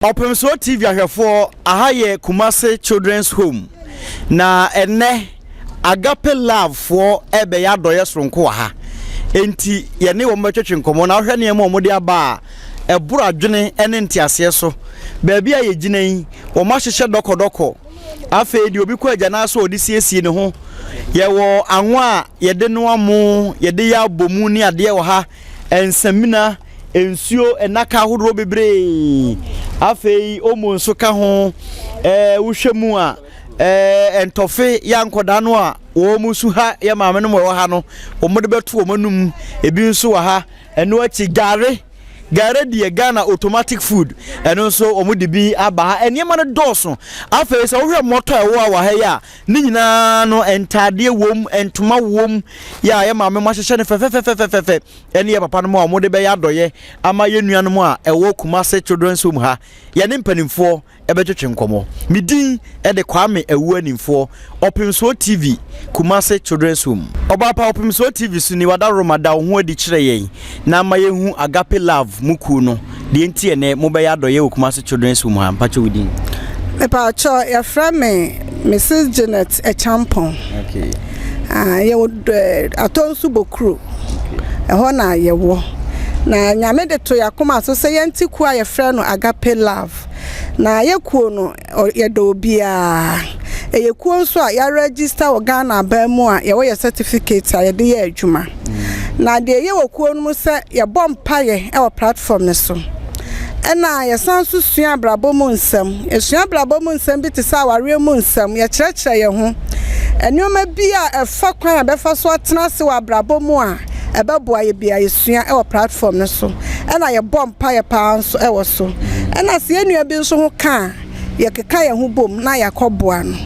Opemsuo TV ahwefo ahaye Kumasi Children's Home na ene Agape Love for ebe ya doye soronko ha enti ye ne wo matwetwe nkomo na ahwe ne mo mode aba eburu adwene ene ntiase so baabi a ye ginan wo mahyehyɛ dɔkɔdɔkɔ afa di obi ko agya na so odi siesie ne ho ye wo anwa ye de no amu ye de ya bomu ni ade wo ha ensamina ensuo enaka hodoro bebre afei omo nso ka ho wohwemu a entofe ya nkoda no a wo musu ha ya maame no mo ha no wo mo de beto wo manum ebi nso wa ha eno achi gare die Ghana automatic food eno nso wo mo de bi aba ha enema no dɔɔso afei sɛ wo hwɛ moto a wo wa ha ya ni nyina no entade wom entoma wom ya maame mo hyehyɛ ne fefefefefefe ene ye papa no mo de be ya doye ama ye nuanom a ewo Kumasi Children's Home ha ye ne mpanimfo ebetwetwe nkomo midin de kwame ewu animfo Opemsuo TV Kumasi Children's Home obapa Opemsuo TV suni wada romada ho adi kire yen na ma yehu Agape Love muku no de ntie ne mo be ya doye Kumasi Children's Home ha mpacho widin mepa cho ya frame Mrs Janet Echampon. Okay. Ye would atonsu bokru eho na ye wo na nyame de to yakoma so se yenti ku a ye frɛ no Agape Love na ye kuo no ye do bia ye kuo nso a ya register o Ghana ba mu a ye wo ye certificate a ye de ye adwuma na de ye wo kuo no se ye bompa ye e wo platform ne so ena ye sansu sua brabo mu nsam esua brabo mu nsam bi te sa ware mu nsam ye kyerɛkyerɛ ye ho enioma bi a efa kwan a befa so atena se wa brabo mu a ebeboa ye bia ye sua e wo platform ne so ena ye bompa ye pa nso e wo so ena se enua bi nso ho ka ye keka ye ho bom na yakɔboa no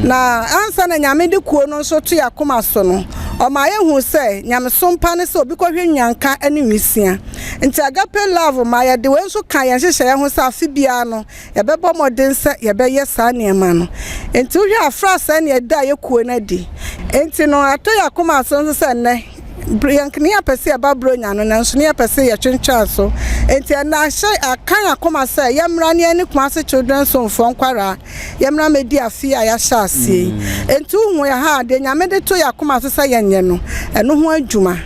na ansa na nyame de kuo no nso to yakoma so no o ma ye hu se nyame so mpa ne se obi kɔhwe nyanka ane nwisia nti Agape Love ma ye de we nso ka ye hyehyɛ ye ho sa afi bia no ye bɛbɔ modern se ye bɛyɛ sa neema no nti wo hwe afra sa ne da ye kuo na di nti no ato yakoma so nso se ne yankni apese ababro nya no nanso ne apese ye twentwa so enti na hye akan akoma se yemra ne ani Kumasi Children's Home fo nkwara yemra medi afi a ya hye ase enti hu ya ha de nyame de to yakoma so se yenye no eno ho adwuma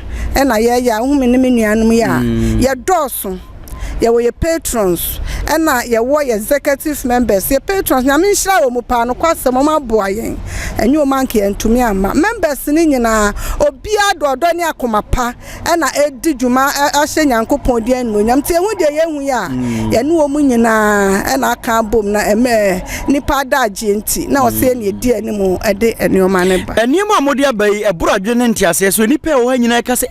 na ye ya hu me ne menuanom ya ye dɔɔso ye wo ye patrons na ye wo ye executive members ye patrons nyame nhira wo mu pa no kwasem ma boa yen enye o manke entumi ama members ni nyina obi adodo ne akoma pa na edi dwuma ahye nyankopɔn de anu nyam te hu de ye hu ya ye ne wo mu nyina na aka bom na nipa da agenti na o se ne edi animu ede enioma ne ba enioma modi abai eburu adwene ntiase so nipa wo ha nyina ka se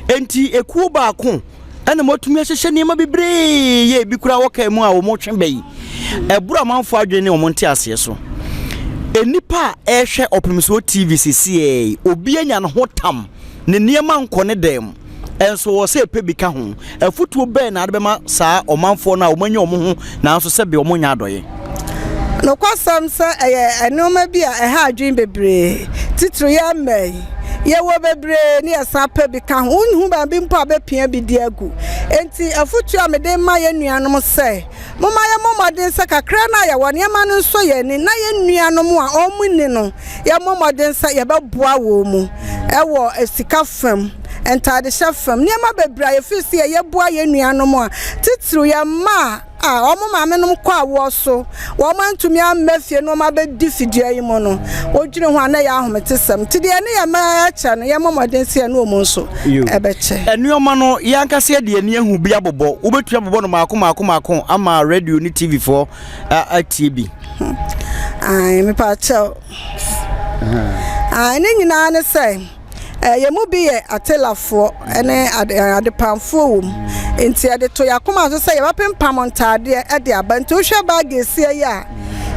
enti ekuo ba ko ana motumi ahyehyɛ niema bebre ye bi kura woka mu a wo mo twe bai eburu amanfo adwene wo mo ntiase so enipa ehwe Opemsuo TV CCA obi anya no hotam ne niema nkɔ ne dem enso wo se pe bi ka ho afutuo bɛn na adebema saa omanfo na omanya omo ho na nso se be omonya adoye no kwasam se enoma bi a ha adwen bebre titru ya mai ye wo bebre ni asa pe bi ka ho unhu ba bi mpo abepia bi di agu enti afutu a mede ma ye nuanom se moma ye momoden se kakra na ye wone ma no nso ye ni na ye nuanom a omuni no ye momoden se ye beboa wo mu ewo esika fam entade hyefam ni ma bebra ye fi se ye boa ye nuanom a titru ye ma omo maame nom kwa wo so wo mantumi amafie no ma be difidua yi mo no odwene ho ana ya ahometesem ti de ne ya ma acha no ye momoden se no omo nso ebeche enuoma no yankase de ne ahu bi abobɔ wo betua bobɔ no maako ama radio ni TV for TV me pa chao ne nyina ne se ye mu bi ye atelafo ene adepamfo wom enti ade to yakoma so say ye bapempam ntade e de aba nti wo hwe bag esie ya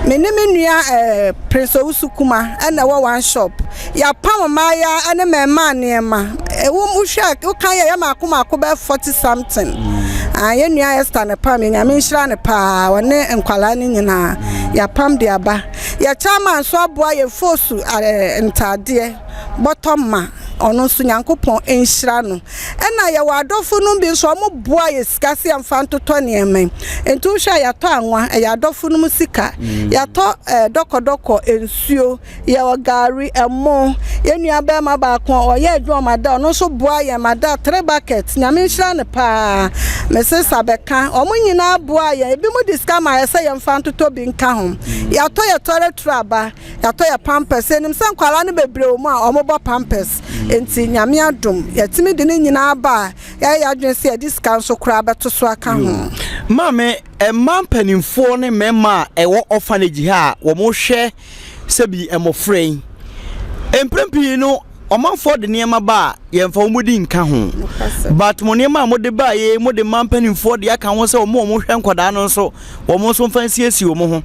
me ne menua Prince Usukuma ene wo one shop ya pam ma ya ene mema neema wo mu hwe wo kan ye makoma be 40 something ye nua Esther ne pam nyame nhira ne pa wone nkwala ne nyina ya pam de aba ya chama nso aboa ye fosu ntade bottom ma ono so nyankopon enhyira no na ye wadofo no bi so mo boa ye sika se amfa ntoto ne emen enti wo hwa yato anwa ye adofo no sika yato dokodoko ensuo ye ogari emo ye nua ba ma ba kon oye adwomada ono so boa ye mada 3 buckets nyame nhyira ne pa mesesa beka omo nyina boa ye ebi mu diska ma ye se ye mfa ntoto bi nka ho yato ye tore traba yato ye pampers enim se nkwala ne bebre omu a omo bo pampers enti nyame adom yatimi de ne nyina ba ya adwen se diska nso kura beto so aka ho mame mampanimfo ne mema ewo orphanage ha wo mo hwe sebi emofrei emprempi no omanfo de niema ba yemfa wo mudi nka ho but mo niema mo de ba ye mo de mampanimfo de aka ho se wo mo hwe nkoda no nso wo mo nso fansi esi wo mo ho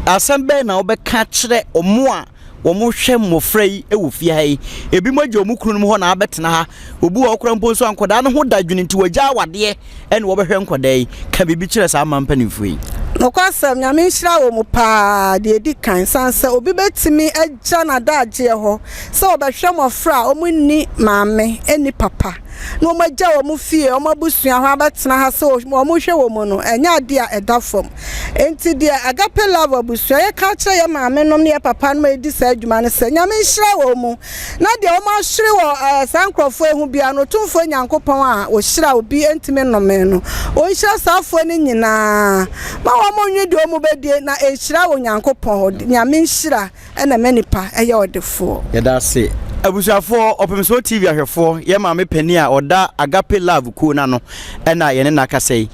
asembe na obeka kire omo a wo mo hwe mofrei e wo fie ha yi ebi mo gye omo kunu ho na abetena ha obu wa okura mpo nso ankoda no ho dadwene nti wagya awade ene wo behwe nkoda yi ka bibi kire sa mampanimfo yi no kwasam nyame nhyira wo mu pa de edi kan sanse obi betimi agya na daagye ho se obehwe mofra omunni maame eni papa no magya wo mu fie o mabusua ho abetena ha se o mo hwe wo mu no enya ade a edafom enti de Agape Love abusua ye ka kire ye maame nom ne ye papa no edi sa adwuma ne se nyame nhyira wo mu na de o ma hwere wo sankrofo ehu bia no tumfo nyankopon a o hyira obi entime nnome no o hyira safo ne nyina ma wo mo nwedi o mu bedie na enhyira wo nyankopon nyame nhyira ena manipa eye odefo yeda se abusuafo Opemsuo TV ahwefo ye maame pani a oda Agape Love ku na no ena ye ne nakasai